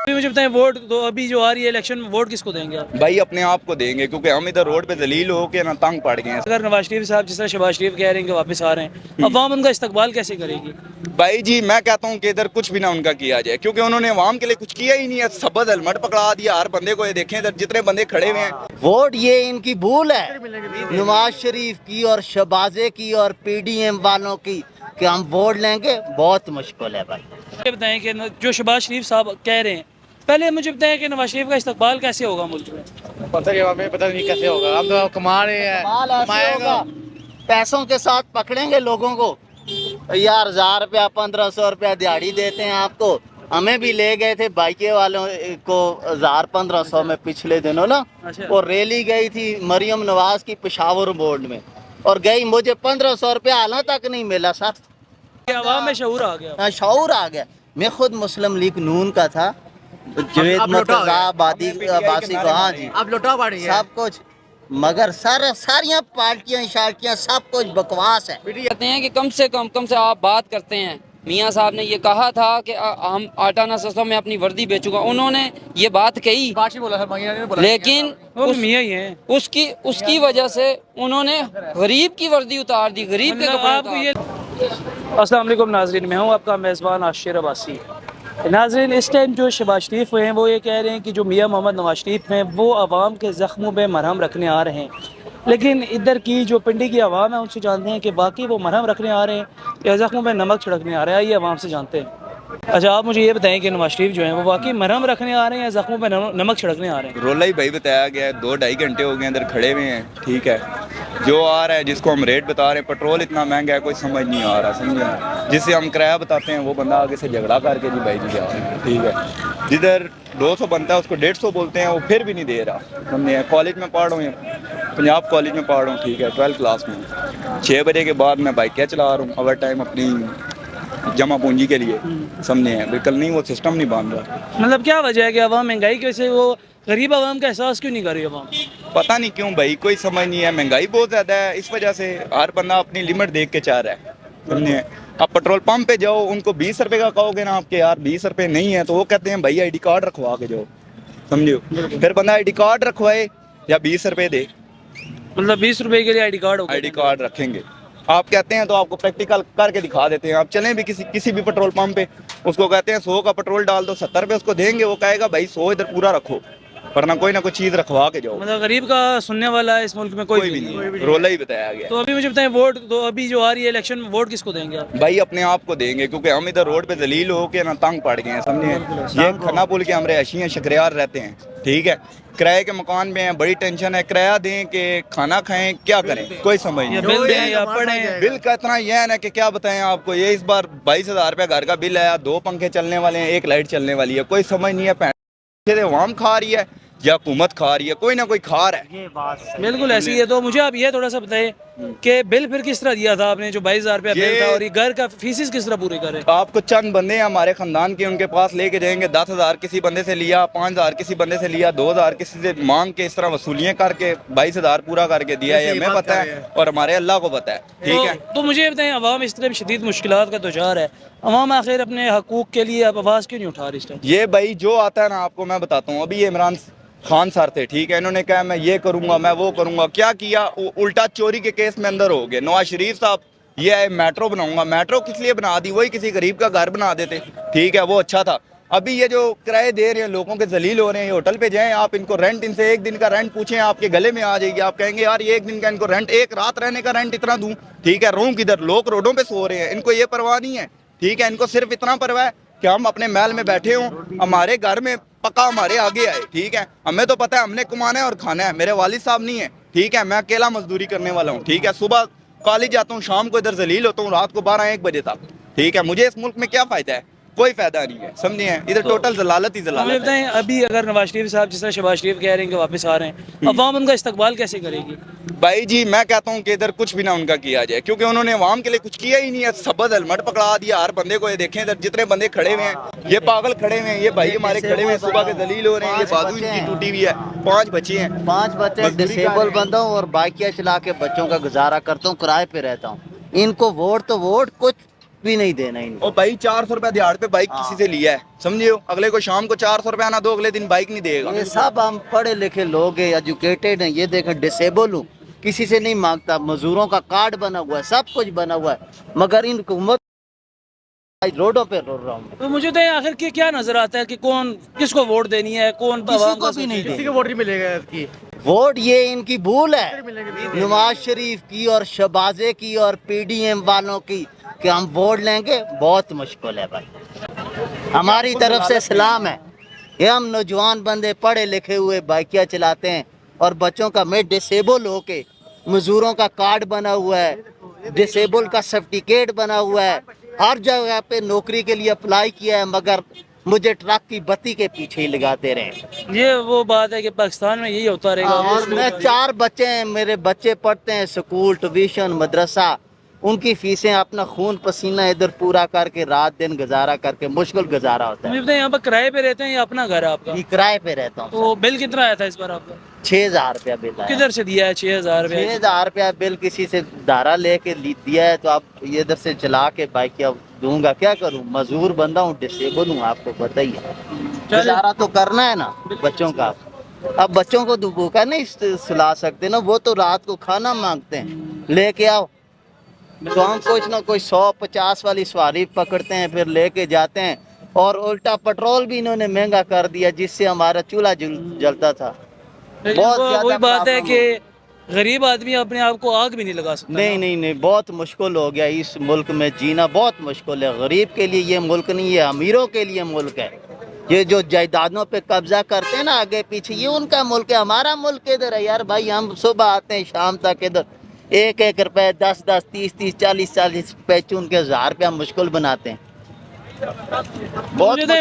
مجھے بتائیں ووٹ تو ابھی جو آ رہی ہے الیکشن میں ووٹ کس کو دیں گے آپ؟ بھائی اپنے آپ کو دیں گے کیونکہ ہم ادھر روڈ پہ ذلیل ہو کے نا تنگ پڑ گئے ہیں. اگر نواز شریف صاحب جس طرح شہباز شریف کہہ رہے ہیں کہ واپس آ رہے ہیں، عوام ان کا استقبال کیسے کرے گی؟ بھائی جی میں کہتا ہوں کہ ادھر کچھ بھی نہ ان کا کیا جائے کیونکہ انہوں نے عوام کے لیے کچھ کیا ہی نہیں ہے. سبز ہیلمٹ پکڑا دیا ہر بندے کو. یہ دیکھیں ادھر جتنے بندے کھڑے ہوئے ہیں. ووٹ یہ ان کی بھول ہے نواز شریف کی اور شہبازے کی اور پی ڈی ایم والوں کی کہ ہم ووٹ لیں گے. بہت مشکل ہے بھائی. یہ بتائیں کہ جو شہباز شریف صاحب کہہ رہے ہیں، پہلے مجھے بتائیں کہ نواز شریف کا استقبال کیسے ہوگا ملک میں؟ پتہ نہیں کیسے ہوگا. ہم تو کما رہے ہیں. کمال ایسے ہوگا پیسوں کے ساتھ پکڑیں گے لوگوں کو. یار 1000 روپیہ 1500 روپیہ دیہڑی دیتے ہیں آپ کو. ہمیں بھی لے گئے تھے بائکے والوں کو 1000-1500 میں پچھلے دنوں نا. اور ریلی گئی تھی مریم نواز کی پشاور بورڈ میں اور گئی. مجھے 1500 روپیہ حالوں تک نہیں ملا سر. عوام میں شعور آ گیا. شعور آ گیا. میں خود مسلم لیگ نون کا تھا. جوید مرتضی آبادی کو. ہاں جی اب لوٹا پڑی ہے سب کچھ. مگر ساریاں پارٹیاں شارٹیاں سب کچھ بکواس ہے. کہتے ہیں کہ کم سے کم آپ بات کرتے ہیں. میاں صاحب نے یہ کہا تھا کہ ہم آٹا نہ سستوں میں اپنی وردی بیچوں گا. انہوں نے یہ بات کہی لیکن میاں ہی ہیں. اس کی وجہ سے انہوں نے غریب کی وردی اتار دی. غریب کے کپڑے آپ کو یہ السلام علیکم ناظرین، میں ہوں آپ کا میزبان عاشر عباسی. ناظرین اس ٹائم جو شہباز شریف ہیں وہ یہ کہہ رہے ہیں کہ جو میاں محمد نواز شریف ہیں وہ عوام کے زخموں پہ مرہم رکھنے آ رہے ہیں. لیکن ادھر کی جو پنڈی کی عوام ہے ان سے جانتے ہیں کہ باقی وہ مرہم رکھنے آ رہے ہیں یا زخموں پہ نمک چھڑکنے آ رہے ہیں. یہ عوام سے جانتے ہیں. اچھا آپ مجھے یہ بتائیں کہ نواز شریف جو ہیں وہ واقعی مرہم رکھنے آ رہے ہیں یا زخموں پہ نمک چھڑکنے آ رہے ہیں؟ رولا ہی بھائی بتایا گیا ہے. 2-2.5 گھنٹے ہو گئے ادھر کھڑے ہوئے ہیں. ٹھیک ہے جو آ رہا ہے جس کو ہم ریٹ بتا رہے ہیں. پیٹرول اتنا مہنگا ہے کوئی سمجھ نہیں آ رہا. سمجھے جس سے ہم کرایہ بتاتے ہیں وہ بندہ آگے سے جھگڑا کر کے جی بھائی جی جا رہے ہیں. ٹھیک ہے جدھر 200 بنتا ہے اس کو 150 بولتے ہیں. وہ پھر بھی نہیں دے رہا. سمجھے کالج میں پڑھ رہا ہوں پنجاب کالج میں پڑھ رہا ہوں. ٹھیک ہے 12 کلاس میں 6 بجے کے بعد میں بائک کیا چلا رہا ہوں اوور ٹائم اپنی جمع پونجی کے لیے. سمجھے ہیں بالکل نہیں وہ سسٹم نہیں بن رہا. مطلب کیا وجہ ہے کہ عوام مہنگائی کی وجہ سے وہ غریب عوام کا احساس کیوں نہیں کر رہی عوام؟ پتہ نہیں کیوں بھائی کوئی سمجھ نہیں ہے. مہنگائی بہت زیادہ ہے اس وجہ سے ہر بندہ اپنی لمٹ دیکھ کے چاہ رہا ہے. سمجھے اب پیٹرول پمپ پہ جاؤ ان کو 20 روپے کا کہو گے نا آپ کے یار 20 روپے نہیں ہے تو وہ کہتے ہیں بھائی ID کارڈ رکھوا کے جاؤ. سمجھو پھر بندہ ID کارڈ رکھوائے یا 20 روپے دے. مطلب 20 روپے کے لیے ID کارڈ ہوگا. ID کارڈ رکھیں گے آپ کہتے ہیں تو آپ کو پریکٹیکل کر کے دکھا دیتے ہیں. آپ چلیں بھی کسی بھی پیٹرول پمپ پہ اس کو کہتے ہیں 100 کا پیٹرول ڈال دو 70 روپے اس کو دیں گے. وہ کہے گا بھائی 100 ادھر پورا رکھو ورنہ کوئی نہ کوئی چیز رکھوا کے جاؤ. مطلب غریب کا سننے والا اس ملک میں کوئی بھی نہیں. رولا ہی بتایا گیا. تو ابھی مجھے بتائیں ووٹ تو ابھی جو آ رہی ہے الیکشن میں ووٹ کس کو دیں گے آپ؟ بھائی اپنے آپ کو دیں گے کیونکہ ہم ادھر روڈ پہ ذلیل ہو کے نا تنگ پڑ گئے ہیں. سمجھے یہ کھنا پول کے ہم رہائشی ہیں شکریار رہتے ہیں. ٹھیک ہے کرائے کے مکان میں ہیں بڑی ٹینشن ہے. کرایہ دیں کہ کھانا کھائیں کیا کریں کوئی سمجھ نہیں. بل دیں یا پڑھیں. بل کا اتنا یہ ہے نا کہ کیا بتائیں آپ کو. یہ اس بار 22,000 روپے گھر کا بل آیا. 2 پنکھے چلنے والے ہیں 1 لائٹ چلنے والی ہے. کوئی سمجھ نہیں ہے پیسے عوام کھا رہی ہے یا حکومت کھا رہی ہے. کوئی نہ کوئی کھا رہا ہے. بالکل ایسی ہے. تو مجھے آپ یہ تھوڑا سا بتائیں کہ بل پھر کس طرح دیا تھا آپ نے جو 22,000 روپیہ بل تھا اور یہ گھر کا فیسز کس طرح پورے کرے؟ آپ کو چند بندے ہیں ہمارے خاندان کے ان کے پاس لے کے جائیں گے. 10,000 کسی بندے سے لیا 5,000 کسی بندے سے لیا 2,000 کسی سے مانگ کے اس طرح وصولیاں کر کے 22,000 پورا کر کے دیا ہے. ہمیں پتہ ہے اور ہمارے اللہ کو پتہ ہے. ٹھیک ہے تو مجھے بتائیں عوام اس طرح شدید مشکلات کا دچار ہے. عوام آخر اپنے حقوق کے لیے اب آواز کیوں نہیں اٹھا رہی اس ٹائم؟ یہ بھائی جو آتا ہے نا آپ کو میں بتاتا ہوں. ابھی عمران خان سر تھے. ٹھیک ہے انہوں نے کہا میں یہ کروں گا میں وہ کروں گا. کیا کیا الٹا چوری کے کیس میں اندر ہو گئے. نواز شریف صاحب یہ ہے میٹرو بناؤں گا. میٹرو کس لیے بنا دی؟ وہی کسی غریب کا گھر بنا دیتے. ٹھیک ہے وہ اچھا تھا. ابھی یہ جو کرائے دے رہے ہیں لوگوں کے ذلیل ہو رہے ہیں. یہ ہوٹل پہ جائیں آپ ان کو رینٹ ان سے 1 دن کا رینٹ پوچھیں آپ کے گلے میں آ جائے گی. آپ کہیں گے یار یہ 1 دن کا ان کو رینٹ 1 رات رہنے کا رینٹ اتنا دوں. ٹھیک ہے روم کدھر لوگ روڈوں پہ سو رہے ہیں. ان کو یہ پرواہ نہیں ہے. ٹھیک ہے ان کو صرف اتنا پرواہ ہے کہ ہم اپنے محل میں بیٹھے ہوں ہمارے گھر میں پکا ہمارے آگے آئے. ٹھیک ہے ہمیں تو پتہ ہے ہم نے کمانا ہے اور کھانا ہے. میرے والد صاحب نہیں ہے. ٹھیک ہے میں اکیلا مزدوری کرنے والا ہوں. ٹھیک ہے صبح کالج جاتا ہوں شام کو ادھر ذلیل ہوتا ہوں رات کو 12-1 بجے تک. ٹھیک ہے مجھے اس ملک میں کیا فائدہ ہے؟ کوئی فائدہ نہیں ہے. سمجھے ہیں ادھر ٹوٹل ضلالت ہی ہمیں ضلالت ہے. بتائیں ابھی اگر نواز شریف صاحب جس طرح شہباز شریف کہہ رہے ہیں کہ واپس آ رہے ہیں عوام ان کا استقبال کیسے کرے گی؟ بھائی جی میں کہتا ہوں کہ ادھر کچھ بھی نہ ان کا کیا جائے کیونکہ انہوں نے عوام کے لیے کچھ کیا ہی نہیں ہے. سبز ہیلمٹ پکڑا دیا ہر بندے کو. یہ دیکھیں ادھر جتنے بندے کھڑے ہوئے ہیں یہ پاگل کھڑے ہوئے ہیں. یہ بھائی ہمارے کھڑے ہوئے ہیں صبح کے ذلیل ہو رہے ہیں. یہ بازو ان کی ٹوٹی ہوئی ہے. 5 بچے ہیں 5 بچے ڈسیبل بندہ ہوں اور بائکیاں چلا کے بچوں کا گزارا کرتا ہوں. کرائے پہ رہتا ہوں. ان کو ووٹ تو ووٹ کچھ भी नहीं देना इनको। ओ भाई 400 रुपया दिहाड़ पे बाइक किसी से लिया है, समझे हो, अगले को शाम को 400 रुपया ना दो, अगले दिन बाइक नहीं देगा। ये सब हम पढ़े लिखे लोग हैं, एजुकेटेड हैं। ये देखें डिसेबल हूँ, किसी से नहीं मांगता, मजदूरों का कार्ड बना हुआ है, सब कुछ बना हुआ है, मगर इन हुकूमत रोडों पे रो रहा हूँ। तो मुझे तो आखिर की क्या नजर आता है कि कौन किसको वोट देनी है, कौन किसी आवाम को का भी नहीं सोचेगा? किसी को वोट नहीं मिलेगा इसकी। वोट ये इनकी भूल है, नवाज शरीफ की और शहबाजे की और पीडीएम वालों की, कि हम वोट लेंगे, बहुत मुश्किल है भाई। हमारी तरफ से सलाम है। ये हम नौजवान बंदे पढ़े लिखे हुए बाइकियाँ चलाते हैं, और बच्चों का मैं डिसेबल हो के, मजदूरों का कार्ड बना हुआ है, डिसेबल का सर्टिफिकेट बना हुआ है, हर जगह पे नौकरी के लिए अप्लाई किया है, मगर मुझे ट्रक की बत्ती के पीछे ही लगाते रहे। ये वो बात है कि पाकिस्तान में यही होता रहेगा। और मैं 4 बच्चे हैं, मेरे बच्चे पढ़ते हैं स्कूल, ट्यूशन, मदरसा, उनकी फीसें अपना खून पसीना इधर पूरा करके रात दिन गुजारा करके मुश्किल गुजारा होता है। मुझे बताइए, यहाँ पर किराए पे रहते हैं या अपना घर है आपका? ये किराए पे रहता हूँ। तो बिल कितना आया था इस बार आपका? 6,000 रुपया बिल आया। किधर से दिया है 6,000 रुपये? 6,000 रुपया बिल किसी से धारा लेके दिया है, तो आप ये इधर से चला के बाइक या दूंगा, क्या करूँ, मजदूर बंदा हूँ, डिसेबल हूँ, आपको पता ही है, गुजारा तो करना है ना बच्चों का। अब बच्चों को भूखा नहीं सुला सकते ना, वो तो रात को खाना मांगते हैं, लेके आओ, तो हम कुछ ना कुछ 150 वाली सवारी पकड़ते हैं, फिर लेके जाते हैं, और उल्टा पेट्रोल भी इन्होंने महंगा कर दिया, जिससे हमारा चूल्हा जलता था। लेकिन बहुत वो ज्यादा वही बात है प्रॉब्लम कि गरीब आदमी अपने आप को आग भी नहीं लगा सकता। नहीं नहीं नहीं, बहुत मुश्किल हो गया इस मुल्क में जीना, बहुत मुश्किल है। गरीब के लिए ये मुल्क नहीं है, अमीरों के लिए मुल्क है। ये जो जायदादों पे कब्जा करते हैं ना आगे पीछे, ये उनका मुल्क है, हमारा मुल्क इधर है यार भाई। हम सुबह आते हैं शाम तक इधर 1-1 रुपए, 10-10, 30-30, 40-40 रुपए चुन के 1,000 रुपया मुश्किल बनाते हैं।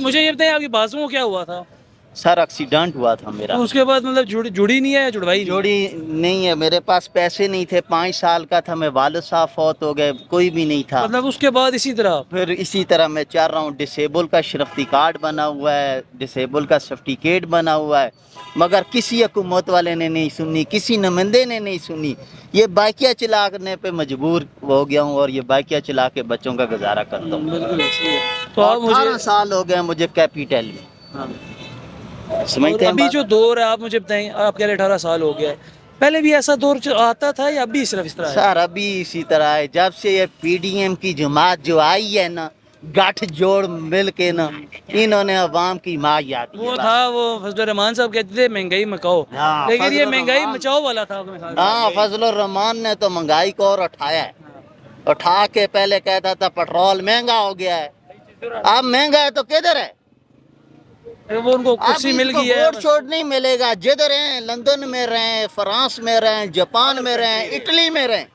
मुझे ये बताइए, आपकी बाजू को क्या हुआ था? सर एक्सीडेंट हुआ था मेरा। तो उसके बाद मतलब जुड़ी नहीं है, जुड़वाई नहीं? जोड़ी नहीं है, मेरे पास पैसे नहीं थे, 5 साल का था मैं, वालिद साहब फौत हो गए, कोई भी नहीं था। मतलब उसके बाद इसी तरह फिर इसी तरह मैं चल रहा हूँ, डिसेबल का शनाख्ती कार्ड बना हुआ है, डिसेबल का सर्टिफिकेट बना हुआ है, मगर किसी हुकूमत वाले ने नहीं सुनी, किसी नुमाइंदे ने नहीं सुनी। ये बाइकियाँ चलाने पे मजबूर हो गया हूँ, और ये बाइकियाँ चला के बच्चों का गुजारा करता हूँ। बिल्कुल ऐसे ही है। तो आप मुझे 18 साल हो गए मुझे कैपिटल में, हाँ। समझते और हैं अभी बात? जो दौर है, आप मुझे बताएं, आप कह रहे 18 साल हो गया है, पहले भी ऐसा दौर आता था या अभी सिर्फ इस तरह है? सर अभी इसी तरह है, जब से ये पीडीएम की जमात जो आई है ना, गठ जोड़ मिल के ना, इन्होंने अवाम की माँ याद की वो बात। था वो फजल रहमान साहब कहते थे महंगाई मचाओ, हाँ, लेकिन ये फजलुर महंगाई रहमान। मचाओ वाला था मेरे ख्याल से। हाँ, फजलुर रहमान ने तो महंगाई को और उठाया है। उठा के पहले कहता था पेट्रोल महंगा हो गया है, अब महंगा है तो किधर है? वो उनको अब कुर्सी मिल इनको गई है वोट छोड़ नहीं मिलेगा, जिधर हैं, लंदन में रहें, फ्रांस में रहें, जापान में रहें, इटली में रहें,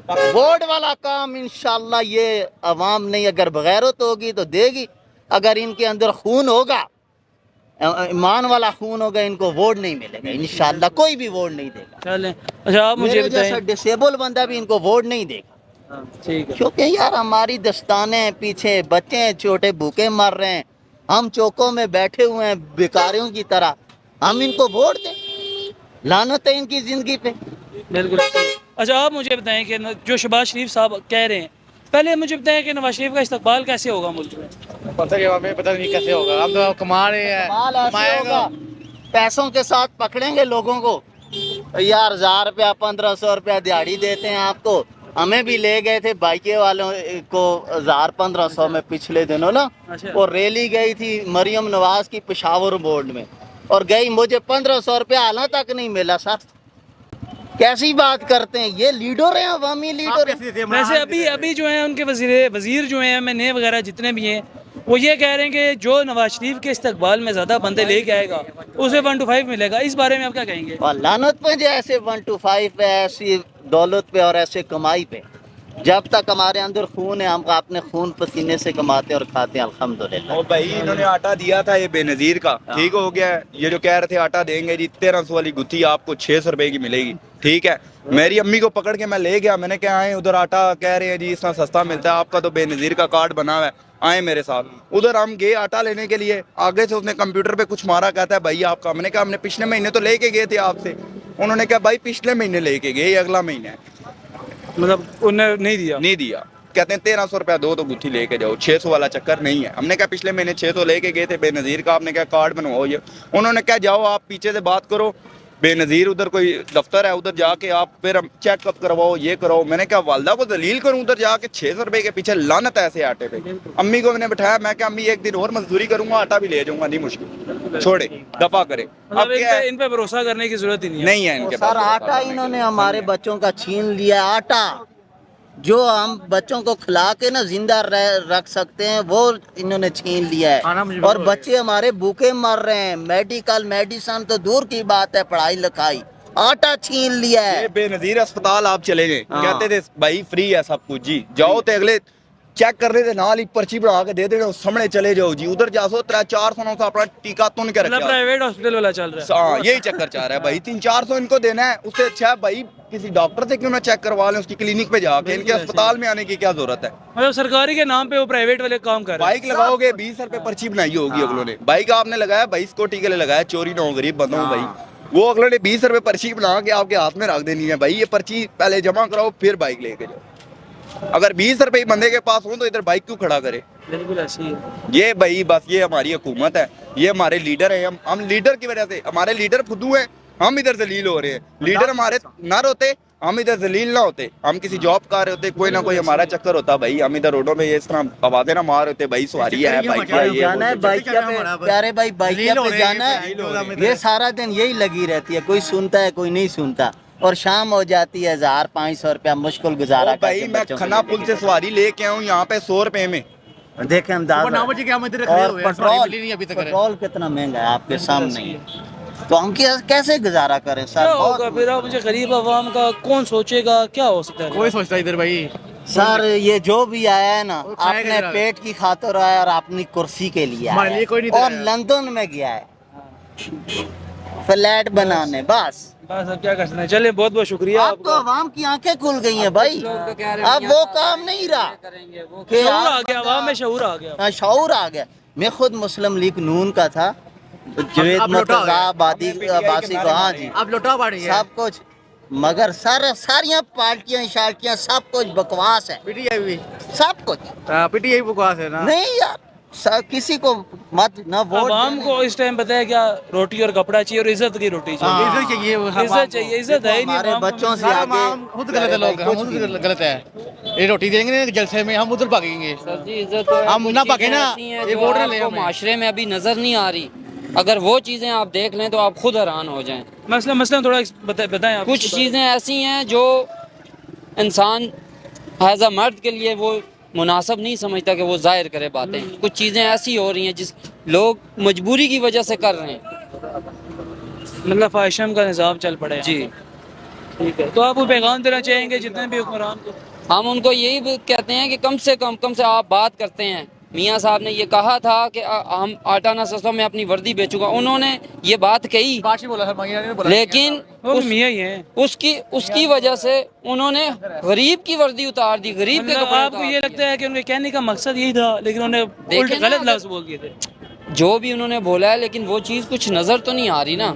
वोट वाला काम इंशाल्लाह ये अवाम नहीं, अगर बगैरत होगी तो देगी, अगर इनके अंदर खून होगा, ईमान वाला खून होगा, इनको वोट नहीं मिलेगा इंशाल्लाह, कोई भी वोट नहीं देगा। चलें। अच्छा आप मुझे मेरे जैसा बताएं। डिसेबल बंदा भी इनको वोट नहीं देगा, हाँ, ठीक है। क्योंकि यार हमारी दस्ताने हैं, पीछे बच्चे हैं छोटे भूखे मर रहे हैं, हम चौकों में बैठे हुए हैं भिखारियों की तरह, हम इनको वोट दें? लानत है इनकी जिंदगी पे। बिल्कुल। अच्छा आप मुझे बताएं कि जो शहबाज शरीफ साहब कह रहे हैं, पहले मुझे बताएं कि नवाज शरीफ का इस्तकबाल कैसे होगा मुल्क में? पता नहीं, हमें पता नहीं कैसे होगा। हम तो कमा रहे हैं, माल ऐसे कमाएगा। होगा, पैसों के साथ पकड़ेंगे लोगों को। यार 1,000 रुपया 1,500 रुपया दिहाड़ी देते हैं आपको, हमें भी ले गए थे बाइके वालों को 1,000-1,500 में पिछले दिनों ना, अच्छा। और रैली गई थी मरियम नवाज की पेशावर बोर्ड में, और गई, मुझे 1,500 रुपया हाल तक नहीं मिला। सर कैसी बात करते हैं, ये लीडर हैं, अवामी लीडर हैं। वैसे अभी जो है उनके वजीर जो हैं MNA वगैरह जितने भी हैं, वो ये कह रहे हैं कि जो नवाज शरीफ के इस्तकबाल में ज़्यादा बंदे लेके आएगा उसे 1 to 5 मिलेगा। इस बारे में आप क्या कहेंगे? और लानत पे जो ऐसे 1 to 5 पे, ऐसी दौलत पे और ऐसे कमाई पे, जब तक हमारे अंदर खून है, हम अपने खून पसीने से कमाते हैं और खाते हैं अल्हम्दुलिल्लाह। और भाई इन्होंने आटा दिया था ये बेनजीर का, ठीक हो गया है। ये जो कह रहे थे आटा देंगे जी, 1300 वाली गुत्थी आपको 600 रुपए की मिलेगी, ठीक है। मेरी अम्मी को पकड़ के मैं ले गया, मैंने कहा आए उधर आटा कह रहे हैं जी इतना सस्ता मिलता है, आपका तो बेनजीर का कार्ड बना हुआ है, आए मेरे साथ। उधर हम गए आटा लेने के लिए, आगे से उसने कंप्यूटर पे कुछ मारा, कहता है भाई आपका। मैंने कहा हमने पिछले महीने तो लेके गए थे आपसे। उन्होंने कहा भाई पिछले महीने लेके गए, ये अगला महीना है, मतलब उन्हें नहीं दिया? नहीं दिया। कहते हैं 1300 रुपया दो तो गुत्थी लेके जाओ, 600 वाला चक्कर नहीं है। हमने कहा पिछले महीने 600 लेके गए थे बेनज़ीर का, आपने क्या कार्ड बनवाओ ये, उन्होंने कहा जाओ आप पीछे से बात करो बेनज़ीर, उधर कोई दफ्तर है उधर जाके आप फिर चेकअप करवाओ ये करो। मैंने कहा वालदा को दलील करूं उधर जाके, 600 रुपये के पीछे लानत है ऐसे आटे पे। अम्मी को मैंने बिठाया, मैं क्या अम्मी एक दिन और मजदूरी करूंगा आटा भी ले जाऊंगा, नहीं मुश्किल, छोड़े दफा करे। अब मतलब क्या है? इन पे भरोसा करने की जरूरत ही नहीं है। नहीं है इनके सर पास आटा इन्होंने हमारे बच्चों का छीन लिया। आटा जो हम बच्चों को खिला के ना जिंदा रख सकते हैं वो इन्होंने छीन लिया है, और बच्चे हमारे भूखे मर रहे हैं। मेडिकल मेडिसन तो दूर की बात है, पढ़ाई लिखाई, आटा छीन लिया है। ये बेनज़ीर अस्पताल आप चले गए, हाँ। कहते थे भाई फ्री है सब कुछ जी, जाओ तो अगले चेक करने दे नाल ही पर्ची बना के दे देना, सामने चले जाओ जी, उधर जासो 300-400 से अपना टीका तुन के मतलब रखा। प्राइवेट हॉस्पिटल वाला चल रहा है। हाँ यही चक्कर चाह रहा है भाई, 300-400 इनको देना है, उससे अच्छा है भाई किसी डॉक्टर से क्यों ना चेक करवा लें, उसकी क्लिनिक पे जाके, इनके अस्पताल में आने की क्या जरूरत है। मतलब सरकारी के नाम पे वो प्राइवेट वाले काम कर रहे हैं। बाइक लगाओगे 20 रुपए पर्ची बनाई होगी अगलों ने, बाइक आपने लगाया 22 कोटी के लिए लगाया, चोरी ना हो गरीब बंदों में भाई, वो अगलों ने 20 रुपए पर्ची बना के आपके हाथ में रख देनी है भाई, ये पर्ची पहले जमा कराओ फिर बाइक लेके जाओ। अगर 20 रुपए बंदे के पास हो तो इधर बाइक क्यों खड़ा करे। बिल्कुल ऐसी है। ये भाई बस ये हमारी हुकूमत है, ये हमारे लीडर हैं, हम लीडर की वजह से, हमारे लीडर फुद्दू हैं, हम इधर जलील हो रहे हैं। लीडर हमारे ना होते हम इधर जलील ना होते, हम किसी जॉब कर रहे होते, कोई ना कोई हमारा चक्कर होता भाई, हम इधर रोडों में ये इस तरह आवाजें ना मार होते भाई सवारी है बाइक है ये जाना है वो। बाइकिया पे, प्यारे भाई बाइकिया पे जाना है, ये सारा दिन यही लगी रहती है, कोई सुनता है कोई नहीं सुनता, और शाम हो जाती है 1000-500 रुपया मुश्किल गुजारा ओ भाई करके मैं बच्चों को खन्ना पुल से सवारी लेके आऊँ यहाँ पे 100 रुपए में, देखें अंदाज, 9 बजे के हम इधर खड़े और हुए हैं, सवारी पेट्रोल मिली नहीं अभी तक। पेट्रोल कितना महंगा है आपके सामने ही, तो हम कैसे गुजारा करें क्या सर। होगा बहुत फिर? आप मुझे गरीब आवाम का कौन सोचेगा, क्या हो सकता है? कोई सोचता इधर भाई, सर ये जो भी आया है ना वो खाएगा अपने जरा। पेट की खातिर आया और अपनी कुर्सी के लिए हमारे आया लिए कोई नहीं है, और आया। लंदन में गया है फ्लैट बनाने, बस। बस अब क्या कर सकते हैं। चलिए बहुत बहुत शुक्रिया अब तो आवाम की आंखें खुल गई हैं भाई, लोग तो कह रहे हैं अब मियां वो साहब काम नहीं रहा करेंगे वो कि शऊर यार आ गया, आवाम में शऊर आ गया। हाँ, शऊर आ गया। मैं खुद मुस्लिम लीग नून का था, जवेद अब लौटा मुर्तजा है। आबासी को, हाँ जी आप लौटा बाड़ी है, सब कुछ, मगर सारियां पार्टियां शार्टियां सब कुछ बकवास है, पीटीआई भी, सब कुछ पीटीआई बकवास है ना। नहीं यार, किसी को मत ना वोट आवाम देने। को इस टाइम पता है क्या, रोटी और कपड़ा चाहिए और इज्जत की रोटी चाहिए। हाँ। इज्जत चाहिए, इज्जत चाहिए, इज्जत है ही नहीं हमारे आवाम को। बच्चों से सारा आगे हम खुद गलत है, लोग हम कुछ भी खुद गलत है। ये रोटी देंगे ना जलसे में, हम उधर भागेंगे। सर जी इज्जत तो है, हम कुछ ना चीज़ें भागे ना, ऐसी हैं ये जो वोट ना ले आपको हमें। माशरे में अभी नजर नहीं आ रही, अगर वो चीजें आप देख लें तो आप खुद हैरान हो जाएं। मसला थोड़ा बताएं आप। कुछ चीज़ें ऐसी हैं जो इंसान एज अ मर्द के लिए वो मुनासिब नहीं समझता कि वो जाहिर करे बातें। कुछ चीज़ें ऐसी हो रही हैं जिस लोग मजबूरी की वजह से कर रहे हैं। मतलब फाहिशम का निज़ाम चल पड़े जी ठीक है, तो आप वो पैगाम देना चाहेंगे जितने भी हुक्मरान को? हम उनको यही कहते हैं कि कम से कम आप बात करते हैं। मियाँ साहब ने ये कहा था कि हम आटा ना सस्ता में अपनी वर्दी बेचूंगा, उन्होंने ये बात कही, बाशी बोला सर, महीना ने बोला, लेकिन वो भी मियाँ ही हैं। उसकी वजह से उन्होंने गरीब की वर्दी उतार दी, गरीब के मतलब कपड़े आपको उतार ये दिए। लगता है कि उनके कहने का मकसद यही था, लेकिन उन्होंने देखें उल्टे ना, गलत अगर- लफ्ज़ बोल दिए थे। जो भी उन्होंने बोला है, लेकिन वो चीज़ कुछ नज़र तो नहीं आ रही ना।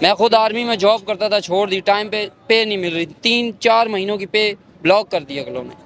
मैं खुद आर्मी में जॉब करता था, छोड़ दी, टाइम पे नहीं मिल रही, 3-4 महीनों की पे ब्लॉक कर दी अगलों ने।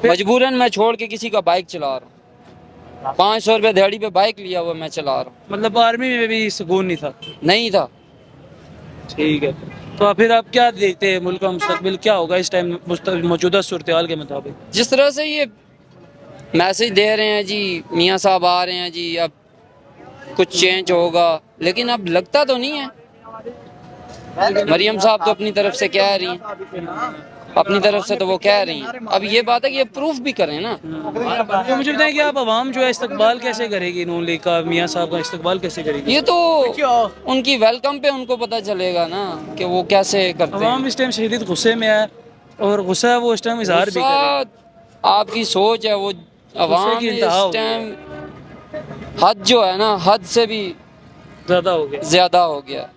मजबूरन मैं छोड़ के किसी का बाइक चला रहा हूँ, 500 रुपये दिहाड़ी पे बाइक लिया हुआ मैं चला रहा हूँ, मतलब आर्मी में भी सुकून नहीं था। नहीं था। ठीक है, तो फिर आप क्या देखते हैं मुल्क का मुस्तकबिल क्या होगा इस टाइम मौजूदा सूरत हाल के मुताबिक? जिस तरह से ये मैसेज दे रहे हैं जी, मियाँ साहब आ रहे हैं जी, अब कुछ चेंज होगा, लेकिन अब लगता तो नहीं है। मरियम साहब तो अपनी तरफ से कह रही हैं, अपनी तरफ से तो वो कह रही हैं, अब ये बात है कि ये प्रूफ भी करें ना। तो मुझे बताएं कि आप आवाम जो है इस्तकबाल कैसे करेगी नून लीग का, मियाँ साहब का इस्तकबाल कैसे करेगी? ये तो उनकी वेलकम पे उनको पता चलेगा ना कि वो कैसे करते हैं। आवाम इस टाइम शदीद गुस्से में है, और गुस्सा वो इस टाइम इजहार भी करे। गुस्सा आपकी सोच है, वो अवाम की इस इंतहा हो टाइम हद जो है ना, हद से भी ज़्यादा हो गया। ज्यादा हो गया।